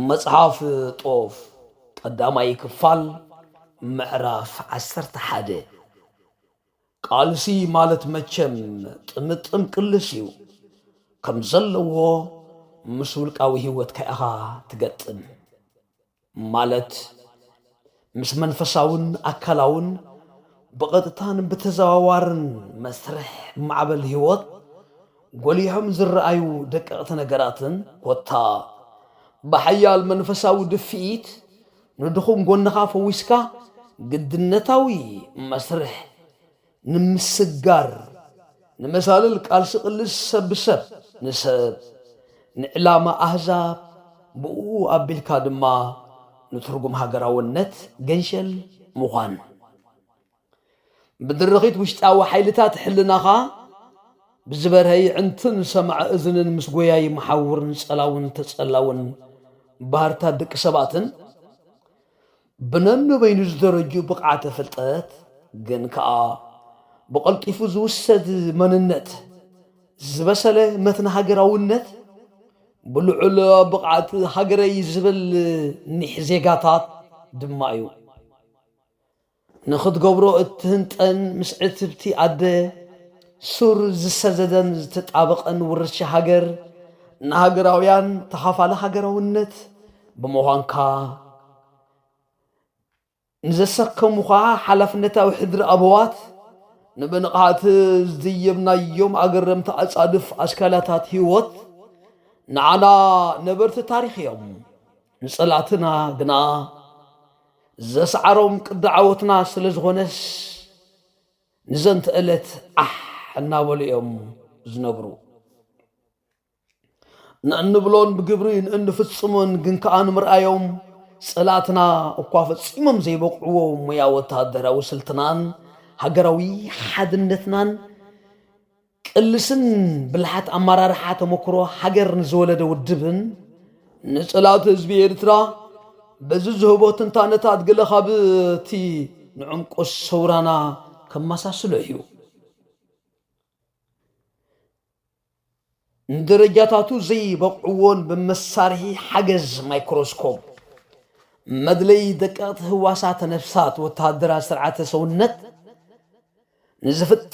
መጽሐፍ ጦፍ ቀዳማይ ክፋል ምዕራፍ 11 ቃልሲ ማለት መቸም ጥምጥም ቅልስ እዩ ከም ዘለዎ ምስ ውልቃዊ ህይወት ከኢኻ ትገጥም ማለት ምስ መንፈሳውን አካላውን በቀጥታን በተዘዋዋርን መስርሕ ማዕበል ህይወት ጎሊሖም ዝረአዩ ደቀቅቲ ነገራትን ኮታ በሐያል መንፈሳዊ ድፊት ንድኹም ጎንኻ ፈዊስካ ግድነታዊ መስርሕ ንምስጋር ንመሳልል ቃልሲ ቅልስ ሰብሰብ ንሰብ ንዕላማ አሕዛብ ብኡ አቢልካ ድማ ንትርጉም ሃገራውነት ገንሸል ምዃን ብድርኺት ውሽጣዊ ሓይልታት ሕልናኻ ብዝበርሀይ ዕንትን ሰማዕ እዝንን ምስ ጎያይ መሓውርን ጸላውን ተጸላውን ባህርታት ደቂ ሰባትን ብነንበይኑ ዝደረጁ ብቕዓተ ፍልጠት ግን ከዓ ብቐልጢፉ ዝውሰድ መንነት ዝበሰለ መትነ ሃገራውነት ብልዑል ብቕዓት ሃገረይ ዝብል ኒሕ ዜጋታት ድማ እዩ ንኽትገብሮ እትህንጠን ምስ ዕትብቲ ኣደ ሱር ዝሰዘደን ዝተጣበቐን ውርሻ ሃገር ንሃገራውያን ተኻፋለ ሃገራውነት ብምዃንካ ንዘሰከሙኻ ሓላፍነታዊ ሕድሪ ኣበዋት ንብንቕሓት ዝድየብናዮም ኣገረምቲ ኣጻድፍ ኣስካላታት ህይወት ንዓና ነበርቲ ታሪኽ እዮም ንጸላእትና ግና ዘሰዓሮም ቅዲ ዓወትና ስለ ዝኾነስ ንዘንቲ ዕለት እናበሉ እዮም ዝነብሩ ንእንብሎን ብግብሪ ንእንፍጽሞን ግን ከዓ ንምርኣዮም ጸላእትና እኳ ፈጺሞም ዘይበቕዕዎ ሞያ ወታደራዊ ስልትናን ሃገራዊ ሓድነትናን ቅልስን ብልሓት ኣመራርሓ ተመክሮ ሃገር ንዝወለደ ውድብን ንጸላእቲ ህዝቢ ኤርትራ በዚ ዝህቦ ትንታነታት ገለ ካብቲ ንዕምቆስ ሰውራና ከመሳስሎ እዩ እንደረጃታቱ ዘይበቕዕዎን በመሳርሒ ሓገዝ ማይክሮስኮፕ መድለይ ደቀቅቲ ህዋሳት ነፍሳት ወታደራ ስርዓተ ሰውነት ንዝፍጥ